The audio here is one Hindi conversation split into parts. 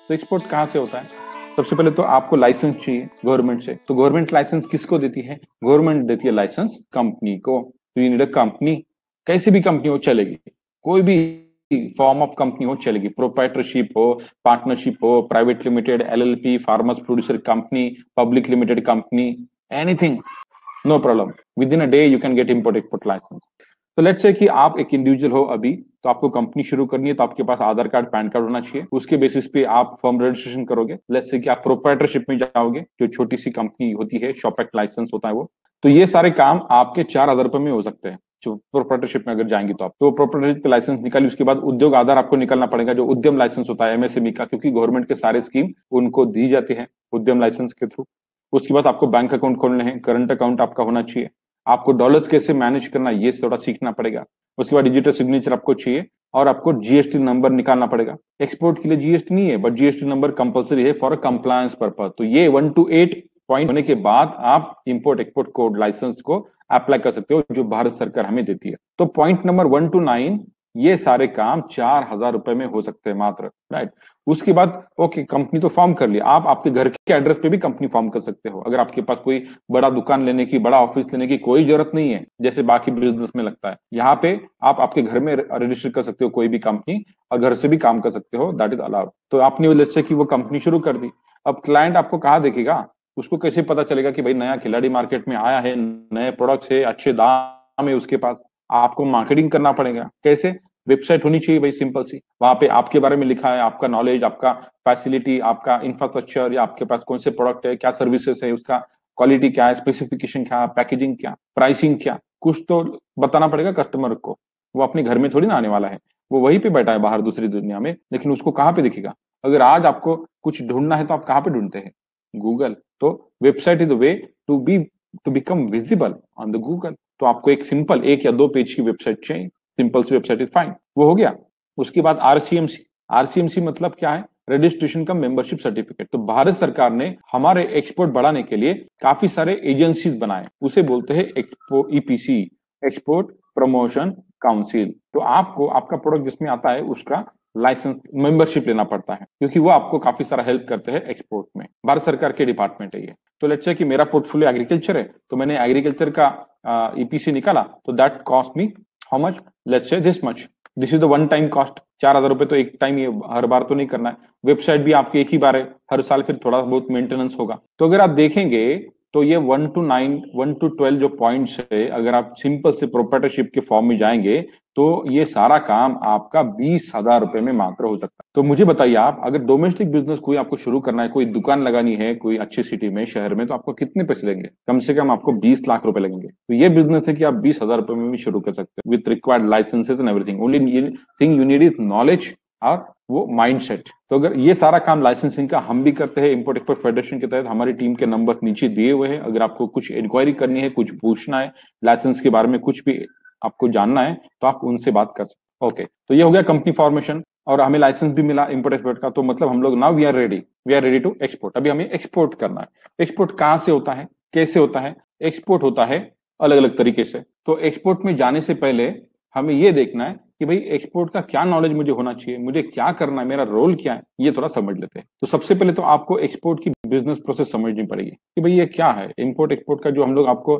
तो एक्सपोर्ट कहाँ से होता है? सबसे पहले तो आपको लाइसेंस चाहिए गवर्नमेंट से। तो गवर्नमेंट लाइसेंस किसको देती है? गवर्नमेंट देती है लाइसेंस कंपनी को। तो यू नीड अ कंपनी, कैसी भी कंपनी हो चलेगी, कोई भी फॉर्म ऑफ कंपनी हो चलेगी, प्रोप्राइटरशिप हो, पार्टनरशिप हो, private limited, LLP, farmers producer company, public limited company, anything, no problem, within a day you can get import export license. तो लेट्स से कि आप एक इंडिविजुअल हो अभी, तो आपको कंपनी शुरू करनी है, तो आपके पास आधार कार्ड पैन कार्ड होना चाहिए। उसके बेसिस पे आप फर्म रजिस्ट्रेशन करोगे। लेट्स से कि आप प्रोप्राइटरशिप में जाओगे, जो छोटी सी कंपनी होती है, शॉप एक्ट लाइसेंस होता है वो। तो ये सारे काम आपके 4,000 रुपए में हो सकते हैं जो प्रोप्राइटरशिप में अगर जाएंगे तो आप। तो प्रोप्राइटरशिप लाइसेंस निकाली, उसके बाद उद्योग आधार आपको निकालना पड़ेगा, जो उद्यम लाइसेंस होता है एमएसएमई का, क्योंकि गवर्नमेंट के सारे स्कीम उनको दी जाती है उद्यम लाइसेंस के थ्रू। उसके बाद आपको बैंक अकाउंट खोलने हैं, करंट अकाउंट आपका होना चाहिए। आपको डॉलर्स कैसे मैनेज करना ये थोड़ा सीखना पड़ेगा। उसके बाद डिजिटल सिग्नेचर आपको चाहिए, और आपको जीएसटी नंबर निकालना पड़ेगा। एक्सपोर्ट के लिए जीएसटी नहीं है, बट जीएसटी नंबर कंपलसरी है फॉर अ कंप्लायंस पर्पज। तो ये 1 to 8 पॉइंट होने के बाद आप इंपोर्ट एक्सपोर्ट कोड लाइसेंस को अप्लाई कर सकते हो, जो भारत सरकार हमें देती है। तो पॉइंट नंबर 1 to 9 ये सारे काम 4,000 रुपए में हो सकते हैं मात्र, राइट। उसके बाद ओके, कंपनी तो फॉर्म कर लिया, आप आपके घर के एड्रेस पे भी कंपनी फॉर्म कर सकते हो। अगर आपके पास कोई बड़ा दुकान लेने की, बड़ा ऑफिस लेने की कोई जरूरत नहीं है, जैसे बाकी बिजनेस में लगता है, यहाँ पे आप आपके घर में रजिस्टर कर सकते हो कोई भी कंपनी, और घर से भी काम कर सकते हो, दैट इज अलाउड। तो आपने लेट्स से कि वो कंपनी शुरू कर दी। अब क्लाइंट आपको कहाँ देखेगा? उसको कैसे पता चलेगा कि भाई नया खिलाड़ी मार्केट में आया है, नए प्रोडक्ट्स है, अच्छे दाम है उसके पास? आपको मार्केटिंग करना पड़ेगा। कैसे? वेबसाइट होनी चाहिए भाई, सिंपल सी। वहां पे आपके बारे में लिखा है, आपका नॉलेज, आपका फैसिलिटी, आपका इंफ्रास्ट्रक्चर, या आपके पास कौन से प्रोडक्ट है, क्या सर्विसेज है, उसका क्वालिटी क्या है, स्पेसिफिकेशन क्या, पैकेजिंग क्या, प्राइसिंग क्या, कुछ तो बताना पड़ेगा कस्टमर को। वो अपने घर में थोड़ी ना आने वाला है, वो वहीं पे बैठा है बाहर दूसरी दुनिया में, लेकिन उसको कहाँ पे दिखेगा? अगर आज आपको कुछ ढूंढना है तो आप कहाँ पे ढूंढते हैं? गूगल। तो website is the way to become visible on the Google. तो आपको एक सिंपल 1 या 2 पेज की वेबसाइट चाहिए, सिंपल सी वेबसाइट इज फाइन, वो हो गया। उसके बाद आरसीएमसी। आरसीएमसी मतलब क्या है? रजिस्ट्रेशन का मेंबरशिप सर्टिफिकेट। तो भारत सरकार ने हमारे एक्सपोर्ट बढ़ाने के लिए काफी सारे एजेंसीज बनाए, उसे बोलते हैं expo EPC, export promotion council. तो आपको आपका प्रोडक्ट जिसमें आता है उसका लाइसेंस मेंबरशिप लेना पड़ता है, क्योंकि वो आपको काफी सारा हेल्प करते हैं एक्सपोर्ट में। भारत सरकार के डिपार्टमेंट है ये। तो लेट्स से कि मेरा पोर्टफोलियो एग्रीकल्चर है, तो मैंने एग्रीकल्चर का ईपीसी निकाला, तो that cost me how much? Let's say this much. This is the one time cost. 4,000 रुपए तो एक टाइम, ये हर बार तो नहीं करना है। वेबसाइट भी आपकी एक ही बार है, हर साल फिर थोड़ा बहुत मेंटेनेंस होगा। तो अगर आप देखेंगे तो ये 1 to 9, 1 to 12 जो पॉइंट्स है, अगर आप सिंपल से प्रोप्राइटरशिप के फॉर्म में जाएंगे तो ये सारा काम आपका 20,000 रुपए में मात्र हो सकता है। तो मुझे बताइए, आप अगर डोमेस्टिक बिजनेस कोई आपको शुरू करना है, कोई दुकान लगानी है कोई अच्छी सिटी में, शहर में, तो आपको कितने पैसे लगेंगे? कम से कम आपको 20 लाख रुपए लगेंगे। तो ये बिजनेस है कि आप 20,000 रुपए में भी शुरू कर सकते हैं, with required licenses and everything. Only thing you need is knowledge और वो माइंडसेट। तो अगर ये सारा काम लाइसेंसिंग का हम भी करते हैं इंपोर्ट एक्सपोर्ट फेडरेशन के तहत, हमारी टीम के नंबर नीचे दिए हुए हैं। अगर आपको कुछ इंक्वायरी करनी है, कुछ पूछना है, लाइसेंस के बारे में कुछ भी आपको जानना है, तो आप उनसे बात कर सकते हैं। ओके, तो ये हो गया कंपनी फॉर्मेशन, और हमें लाइसेंस भी मिला इंपोर्ट एक्सपोर्ट का। तो मतलब हम लोग now we are ready to export. अभी हमें एक्सपोर्ट करना है। एक्सपोर्ट कहाँ से होता है, कैसे होता है? एक्सपोर्ट होता है अलग अलग तरीके से। तो एक्सपोर्ट में जाने से पहले हमें ये देखना है कि भाई एक्सपोर्ट का क्या नॉलेज मुझे होना चाहिए, मुझे क्या करना है, मेरा रोल क्या है, ये थोड़ा समझ लेते हैं। तो सबसे पहले तो आपको एक्सपोर्ट की बिजनेस प्रोसेस समझनी पड़ेगी कि भाई ये क्या है इंपोर्ट एक्सपोर्ट का, जो हम लोग आपको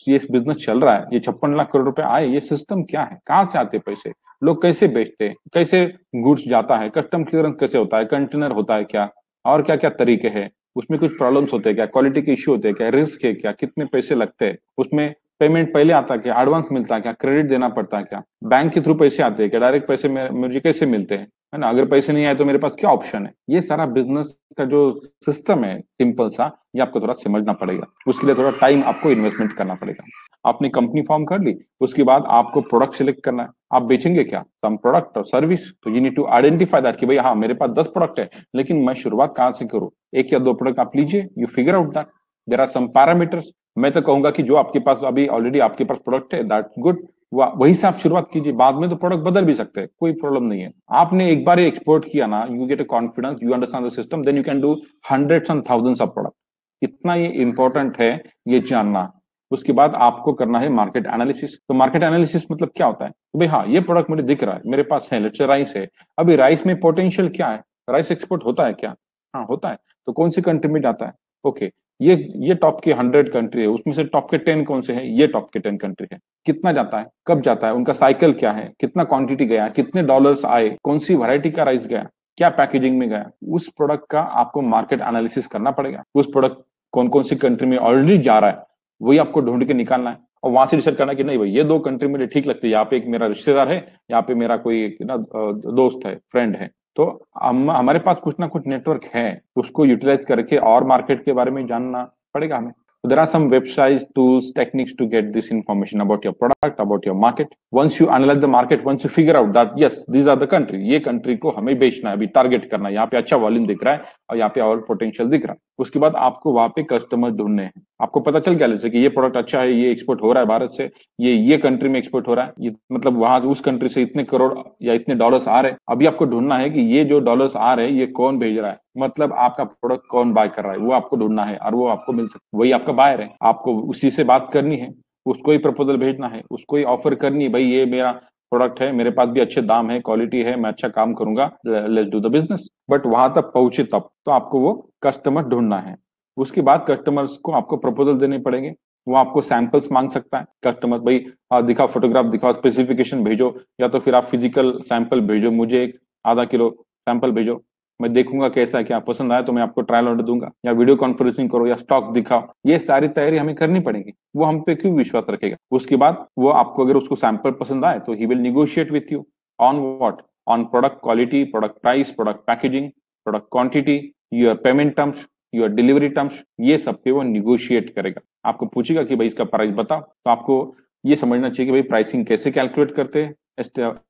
ये बिजनेस चल रहा है, ये 56 लाख करोड़ रुपए आए, ये सिस्टम क्या है, कहाँ से आते पैसे, लोग कैसे बेचते हैं, कैसे गुड्स जाता है, कस्टम क्लियरेंस कैसे होता है, कंटेनर होता है क्या, और क्या क्या तरीके हैं, उसमें कुछ प्रॉब्लम्स होते हैं क्या, क्वालिटी के इश्यू होते हैं क्या, रिस्क है क्या, कितने पैसे लगते हैं, उसमें पेमेंट पहले आता है क्या, एडवांस मिलता है क्या, क्रेडिट देना पड़ता है क्या, बैंक के थ्रू पैसे आते हैं क्या, डायरेक्ट पैसे मुझे कैसे मिलते हैं, है ना, अगर पैसे नहीं आए तो मेरे पास क्या ऑप्शन है। ये सारा बिजनेस का जो सिस्टम है सिंपल सा, ये आपको थोड़ा समझना पड़ेगा। उसके लिए थोड़ा टाइम आपको इन्वेस्टमेंट करना पड़ेगा। आपने कंपनी फॉर्म कर ली, उसके बाद आपको प्रोडक्ट सिलेक्ट करना है, आप बेचेंगे क्या, सम प्रोडक्ट और सर्विस। तो you need to identify that कि भाई हाँ मेरे पास 10 प्रोडक्ट है, लेकिन मैं शुरुआत कहाँ से करूँ। 1 या 2 प्रोडक्ट आप लीजिए, you figure out that there are some parameters. मैं तो कहूंगा कि जो आपके पास अभी ऑलरेडी आपके पास प्रोडक्ट है, दैट्स गुड, वहीं से आप शुरुआत कीजिए। बाद में तो प्रोडक्ट बदल भी सकते हैं, कोई प्रॉब्लम नहीं है। आपने एक बार एक्सपोर्ट किया ना, you get a confidence, you understand the system, then you can do hundreds and thousands of product. इतना ये इंपॉर्टेंट है ये जानना। उसके बाद आपको करना है मार्केट एनालिसिस। तो मार्केट एनालिसिस मतलब क्या होता है? तो भाई हाँ ये प्रोडक्ट मुझे दिख रहा है, मेरे पास है, लेट्स से राइस है, अभी राइस में पोटेंशियल क्या है, राइस एक्सपोर्ट होता है क्या? हाँ होता है। तो कौन सी कंट्री में जाता है? ओके, ये टॉप के 100 कंट्री है, उसमें से टॉप के 10 कौन से हैं? ये टॉप के 10 कंट्री है। कितना जाता है, कब जाता है, उनका साइकिल क्या है, कितना क्वांटिटी गया, कितने डॉलर्स आए, कौन सी वैरायटी का राइस गया, क्या पैकेजिंग में गया, उस प्रोडक्ट का आपको मार्केट एनालिसिस करना पड़ेगा। उस प्रोडक्ट कौन कौन सी कंट्री में ऑलरेडी जा रहा है, वही आपको ढूंढ के निकालना है और वहां से डिसाइड करना कि नहीं भाई ये 2 कंट्री मुझे ठीक लगती है, यहाँ पे एक मेरा रिश्तेदार है, यहाँ पे मेरा कोई ना दोस्त है, फ्रेंड है। तो हमारे पास कुछ ना कुछ नेटवर्क है, उसको यूटिलाइज करके और मार्केट के बारे में जानना पड़ेगा हमें। So there are some websites, tools, techniques to get this information about your product, about your market. Once you analyze the market, once you figure out that yes, these are the country, ये कंट्री को हमें बेचना है, अभी टारगेट करना है, यहाँ पे अच्छा वॉल्यूम दिख रहा है और यहाँ पे और पोटेंशियल दिख रहा है। उसके बाद आपको वहां पे कस्टमर ढूंढने हैं। आपको पता चल गया जैसे कि ये प्रोडक्ट अच्छा है, ये एक्सपोर्ट हो रहा है भारत से, ये कंट्री में एक्सपोर्ट हो रहा है, ये मतलब वहां उस कंट्री से इतने करोड़ या इतने डॉलर्स आ रहे हैं। अभी आपको ढूंढना है कि ये जो डॉलर्स आ रहे हैं ये कौन भेज रहा है, मतलब आपका प्रोडक्ट कौन बाय कर रहा है, वो आपको ढूंढना है और वो आपको मिल सकता है, वही आपका बायर है। आपको उसी से बात करनी है, उसको ही प्रपोजल भेजना है, उसको ही ऑफर करनी है, भाई ये मेरा प्रोडक्ट है, मेरे पास भी अच्छे दाम है, क्वालिटी है, मैं अच्छा काम करूंगा, let's do the business. But वहां तक पहुंचे तब तो आपको वो कस्टमर ढूंढना है। उसके बाद कस्टमर्स को आपको प्रपोजल देने पड़ेंगे, वो आपको सैंपल्स मांग सकता है कस्टमर, भाई दिखाओ फोटोग्राफ, दिखाओ स्पेसिफिकेशन भेजो, या तो फिर आप फिजिकल सैंपल भेजो, मुझे एक आधा किलो सैंपल भेजो, मैं देखूंगा कैसा है, क्या पसंद आया तो मैं आपको ट्रायल ऑर्डर दूंगा, या वीडियो कॉन्फ्रेंसिंग करो, या स्टॉक दिखाओ। ये सारी तैयारी हमें करनी पड़ेगी। वो हम पे क्यों विश्वास रखेगा? उसके बाद वो आपको अगर उसको सैंपल पसंद आए तो he will negotiate with you on what, on product quality, product price, product packaging, product quantity, your payment terms, your delivery terms, ये सब पे वो निगोशिएट करेगा। आपको पूछेगा कि भाई इसका प्राइस बताओ, तो आपको ये समझना चाहिए कि भाई प्राइसिंग कैसे कैलकुलेट करते हैं।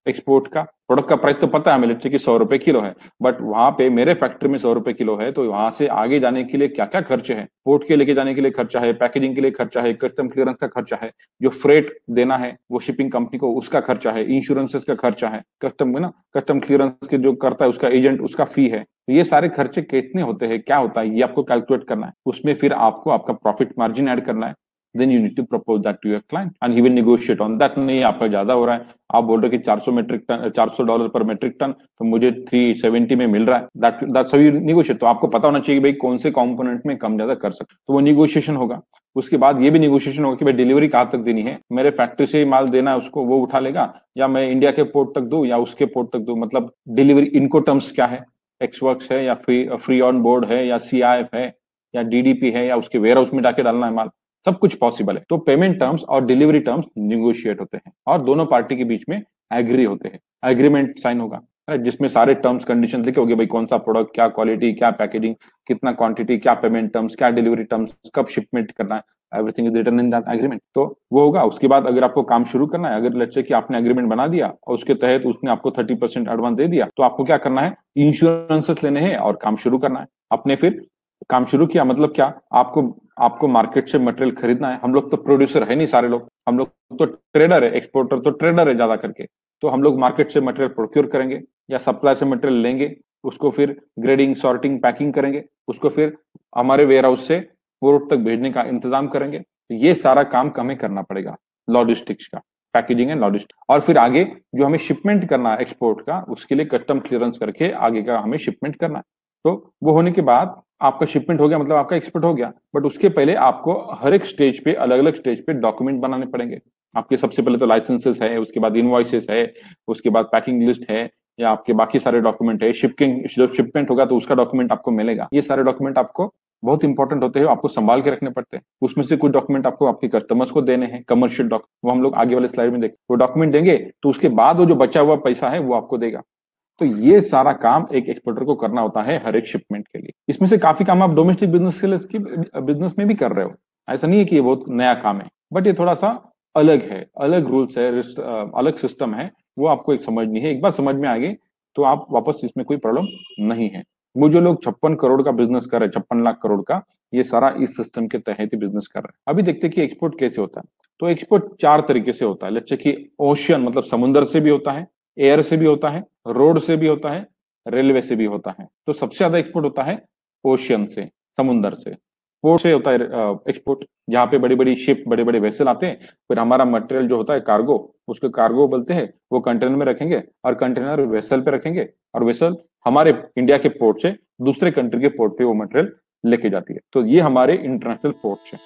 एक्सपोर्ट का प्रोडक्ट का प्राइस तो पता है हमें, लेट्स से कि 100 रुपए किलो है, बट वहां पे मेरे फैक्ट्री में 100 रुपए किलो है, तो वहां से आगे जाने के लिए क्या क्या खर्चे हैं, पोर्ट के लेके जाने के लिए खर्चा है, पैकेजिंग के लिए खर्चा है, कस्टम क्लियरेंस का खर्चा है, जो फ्रेट देना है वो शिपिंग कंपनी को उसका खर्चा है, इंश्योरेंसेस का खर्चा है, कस्टम में ना कस्टम क्लियरेंस के जो करता है उसका एजेंट, उसका फी है। तो ये सारे खर्चे कितने होते हैं, क्या होता है, ये आपको कैलकुलेट करना है। उसमें फिर आपको आपका प्रॉफिट मार्जिन ऐड करना है। then you need to propose that to your client and he will negotiate on that। नहीं आपका ज्यादा हो रहा है, आप बोल रहे कि 400 डॉलर पर मेट्रिक टन, तो मुझे 370 में मिल रहा है, दैट्स हाउ यू नेगोशिएट। तो आपको पता होना चाहिए कि भाई कौन से कंपोनेंट में कम ज्यादा कर सकते, तो वो निगोशिएशन होगा। उसके बाद ये भी निगोशिएशन होगा कि भाई डिलीवरी कहाँ तक देनी है, मेरे फैक्ट्री से माल देना है उसको, वो उठा लेगा, या मैं इंडिया के पोर्ट तक दूं या उसके पोर्ट तक दूं, मतलब डिलीवरी इनको टर्म्स क्या है, एक्सवर्क्स है या फ्री ऑन बोर्ड है या CIF है या DDP है या उसके वेयर हाउस में जाके डालना है माल, सब कुछ पॉसिबल है। तो पेमेंट टर्म्स और डिलीवरी टर्म्स निगोशिएट होते हैं और दोनों पार्टी के बीच में एग्री होते हैं, एग्रीमेंट साइन होगा, जिसमें सारे टर्म्स कंडीशन लिखे होंगे, भाई कौन सा प्रोडक्ट, क्या क्वालिटी, क्या पैकेजिंग, कितना क्वांटिटी, क्या पेमेंट टर्म्स, क्या डिलीवरी टर्म्स, कब शिपमेंट करना है, everything is written in that agreement. तो वो होगा। उसके बाद अगर आपको काम शुरू करना है, अगर लेट्स से कि आपने एग्रीमेंट बना दिया और उसके तहत उसने आपको 30% एडवांस दे दिया, तो आपको क्या करना है, इंश्योरेंसेस लेने हैं और काम शुरू करना है। आपने फिर काम शुरू किया, मतलब क्या, आपको मार्केट से मटेरियल खरीदना है। हम लोग तो प्रोड्यूसर है नहीं सारे लोग, हम लोग तो ट्रेडर है, एक्सपोर्टर तो ट्रेडर है ज्यादा करके। तो हम लोग मार्केट से मटेरियल प्रोक्योर करेंगे या सप्लाई से मटेरियल लेंगे, उसको फिर ग्रेडिंग, सॉर्टिंग, पैकिंग करेंगे, उसको फिर हमारे वेयर हाउस से पोर्ट तक भेजने का इंतजाम करेंगे। तो ये सारा काम हमें करना पड़ेगा, लॉजिस्टिक्स का, पैकेजिंग एंड लॉजिस्टिक्स। और फिर आगे जो हमें शिपमेंट करना है एक्सपोर्ट का, उसके लिए कस्टम क्लियरेंस करके आगे का हमें शिपमेंट करना है। तो वो होने के बाद आपका शिपमेंट हो गया, मतलब आपका एक्सपोर्ट हो गया। बट उसके पहले आपको हर एक स्टेज पे, अलग अलग स्टेज पे डॉक्यूमेंट बनाने पड़ेंगे आपके। सबसे पहले तो लाइसेंसेस है, उसके बाद इनवॉइसेस है, उसके बाद पैकिंग लिस्ट है, या आपके बाकी सारे डॉक्यूमेंट है। शिपिंग, जब शिपमेंट होगा तो उसका डॉक्यूमेंट आपको मिलेगा। ये सारे डॉक्यूमेंट आपको बहुत इंपॉर्टेंट होते हैं, आपको संभाल के रखने पड़ते हैं। उसमें से कुछ डॉक्यूमेंट आपको आपके कस्टमर्स को देने हैं, कमर्शियल डॉक्यूमेंट, वो हम लोग आगे वाले स्लाइड में देखें। वो डॉक्यूमेंट देंगे तो उसके बाद वो जो बचा हुआ पैसा है वो आपको देगा। तो ये सारा काम एक एक्सपोर्टर को करना होता है हर एक शिपमेंट के लिए। इसमें से काफी काम आप डोमेस्टिक बिजनेस के लिए, बिजनेस में भी कर रहे हो, ऐसा नहीं है कि ये बहुत नया काम है, बट ये थोड़ा सा अलग है, अलग रूल्स है, अलग सिस्टम है, वो आपको एक समझनी है। एक बार समझ में आ गई तो आप वापस इसमें कोई प्रॉब्लम नहीं है। वो जो लोग 56 करोड़ का बिजनेस कर रहे हैं, 56 लाख करोड़ का, ये सारा इस सिस्टम के तहत ही बिजनेस कर रहे हैं। अभी देखते हैं कि एक्सपोर्ट कैसे होता है। तो एक्सपोर्ट 4 तरीके से होता है। लेट्स से कि ओशियन, मतलब समुद्र से भी होता है, एयर से भी होता है, रोड से भी होता है, रेलवे से भी होता है। तो सबसे ज्यादा एक्सपोर्ट होता है ओशियन से, समुद्र से। पोर्ट से होता है एक्सपोर्ट, जहाँ पे बड़ी बड़ी शिप, बड़े बड़े वेसल आते हैं, फिर हमारा मटेरियल जो होता है कार्गो, उसको कार्गो बोलते हैं, वो कंटेनर में रखेंगे और कंटेनर वेसल पे रखेंगे और वेसल हमारे इंडिया के पोर्ट से दूसरे कंट्री के पोर्ट पे वो मटेरियल लेके जाती है। तो ये हमारे इंटरनेशनल पोर्ट्स हैं।